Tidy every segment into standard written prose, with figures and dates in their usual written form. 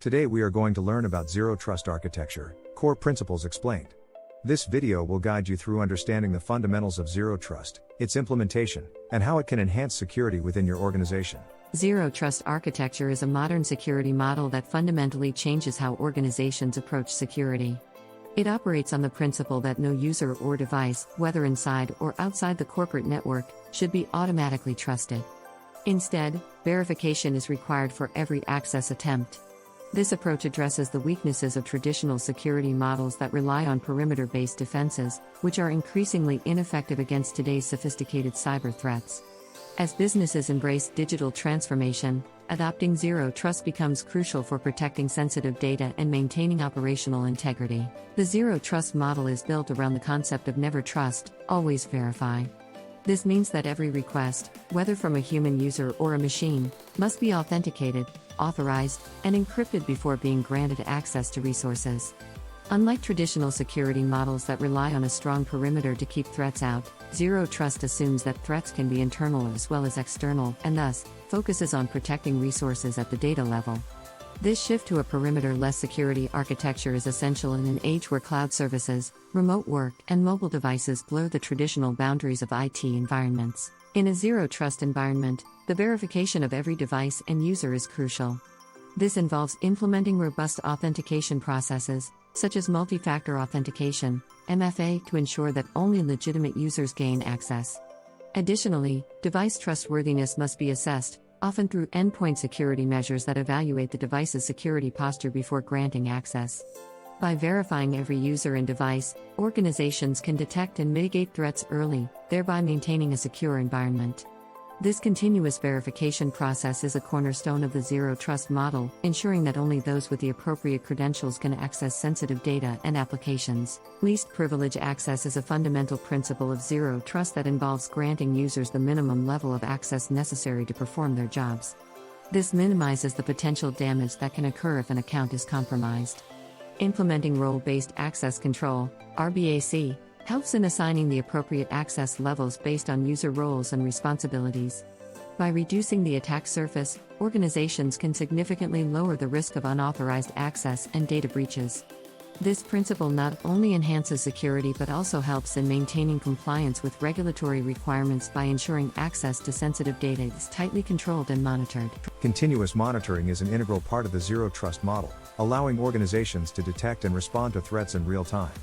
Today we are going to learn about Zero Trust Architecture, core principles explained. This video will guide you through understanding the fundamentals of Zero Trust, its implementation, and how it can enhance security within your organization. Zero Trust Architecture is a modern security model that fundamentally changes how organizations approach security. It operates on the principle that no user or device, whether inside or outside the corporate network, should be automatically trusted. Instead, verification is required for every access attempt. This approach addresses the weaknesses of traditional security models that rely on perimeter-based defenses, which are increasingly ineffective against today's sophisticated cyber threats. As businesses embrace digital transformation, adopting Zero Trust becomes crucial for protecting sensitive data and maintaining operational integrity. The Zero Trust model is built around the concept of never trust, always verify. This means that every request, whether from a human user or a machine, must be authenticated, authorized, and encrypted before being granted access to resources. Unlike traditional security models that rely on a strong perimeter to keep threats out, Zero Trust assumes that threats can be internal as well as external, and thus, focuses on protecting resources at the data level. This shift to a perimeter-less security architecture is essential in an age where cloud services, remote work, and mobile devices blur the traditional boundaries of IT environments. In a Zero Trust environment, the verification of every device and user is crucial. This involves implementing robust authentication processes, such as multi-factor authentication, MFA, to ensure that only legitimate users gain access. Additionally, device trustworthiness must be assessed, often through endpoint security measures that evaluate the device's security posture before granting access. By verifying every user and device, organizations can detect and mitigate threats early, thereby maintaining a secure environment. This continuous verification process is a cornerstone of the Zero Trust model, ensuring that only those with the appropriate credentials can access sensitive data and applications. Least privilege access is a fundamental principle of Zero Trust that involves granting users the minimum level of access necessary to perform their jobs. This minimizes the potential damage that can occur if an account is compromised. Implementing role-based access control, RBAC, helps in assigning the appropriate access levels based on user roles and responsibilities. By reducing the attack surface, organizations can significantly lower the risk of unauthorized access and data breaches. This principle not only enhances security but also helps in maintaining compliance with regulatory requirements by ensuring access to sensitive data is tightly controlled and monitored. Continuous monitoring is an integral part of the Zero Trust model, allowing organizations to detect and respond to threats in real time.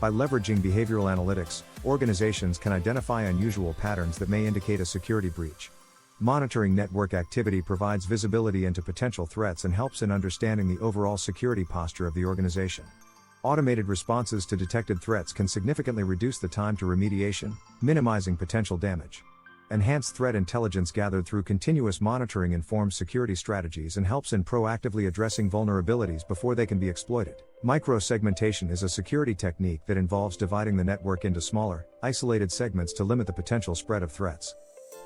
By leveraging behavioral analytics, organizations can identify unusual patterns that may indicate a security breach. Monitoring network activity provides visibility into potential threats and helps in understanding the overall security posture of the organization. Automated responses to detected threats can significantly reduce the time to remediation, minimizing potential damage. Enhanced threat intelligence gathered through continuous monitoring informs security strategies and helps in proactively addressing vulnerabilities before they can be exploited. Micro-segmentation is a security technique that involves dividing the network into smaller, isolated segments to limit the potential spread of threats.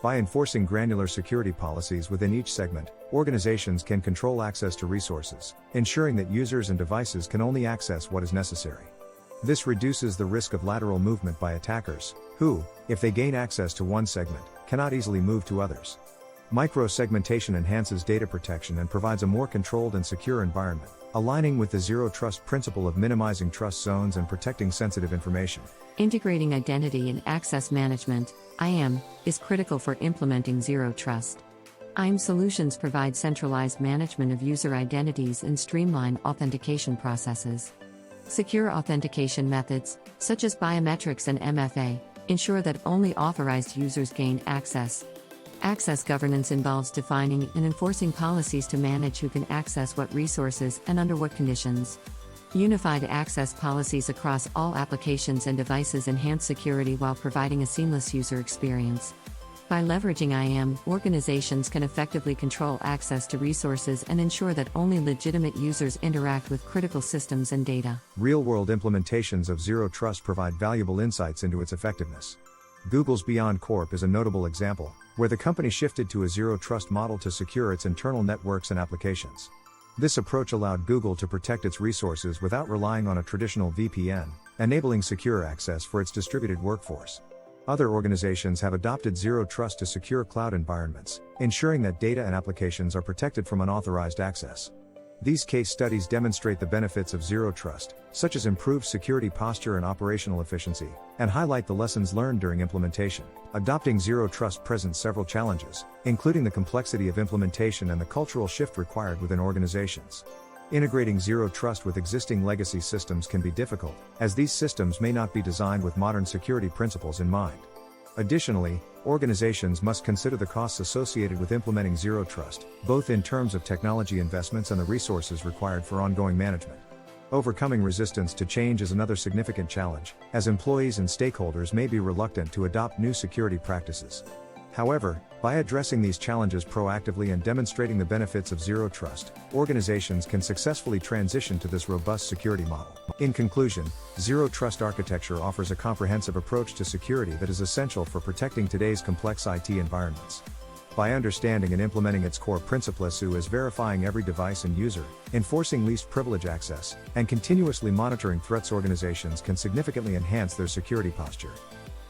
By enforcing granular security policies within each segment, organizations can control access to resources, ensuring that users and devices can only access what is necessary. This reduces the risk of lateral movement by attackers, who, if they gain access to one segment, cannot easily move to others. Micro-segmentation enhances data protection and provides a more controlled and secure environment, aligning with the Zero Trust principle of minimizing trust zones and protecting sensitive information. Integrating identity and access management, IAM, is critical for implementing Zero Trust. IAM solutions provide centralized management of user identities and streamline authentication processes. Secure authentication methods, such as biometrics and MFA, ensure that only authorized users gain access. Access governance involves defining and enforcing policies to manage who can access what resources and under what conditions. Unified access policies across all applications and devices enhance security while providing a seamless user experience. By leveraging IAM, organizations can effectively control access to resources and ensure that only legitimate users interact with critical systems and data. Real-world implementations of Zero Trust provide valuable insights into its effectiveness. Google's Beyond Corp is a notable example, where the company shifted to a Zero Trust model to secure its internal networks and applications. This approach allowed Google to protect its resources without relying on a traditional VPN, enabling secure access for its distributed workforce. Other organizations have adopted Zero Trust to secure cloud environments, ensuring that data and applications are protected from unauthorized access. These case studies demonstrate the benefits of zero trust, such as improved security posture and operational efficiency, and highlight the lessons learned during implementation. Adopting zero trust presents several challenges, including the complexity of implementation and the cultural shift required within organizations. Integrating zero trust with existing legacy systems can be difficult, as these systems may not be designed with modern security principles in mind. Additionally, organizations must consider the costs associated with implementing zero trust, both in terms of technology investments and the resources required for ongoing management. Overcoming resistance to change is another significant challenge, as employees and stakeholders may be reluctant to adopt new security practices. However, by addressing these challenges proactively and demonstrating the benefits of zero trust, organizations can successfully transition to this robust security model. In conclusion, zero trust architecture offers a comprehensive approach to security that is essential for protecting today's complex IT environments. By understanding and implementing its core principles, such as verifying every device and user, enforcing least privilege access, and continuously monitoring threats, organizations can significantly enhance their security posture.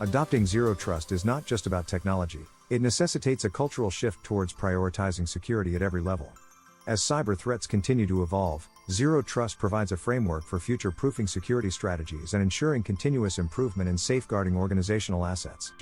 Adopting zero trust is not just about technology, it necessitates a cultural shift towards prioritizing security at every level. As cyber threats continue to evolve, zero trust provides a framework for future-proofing security strategies and ensuring continuous improvement in safeguarding organizational assets.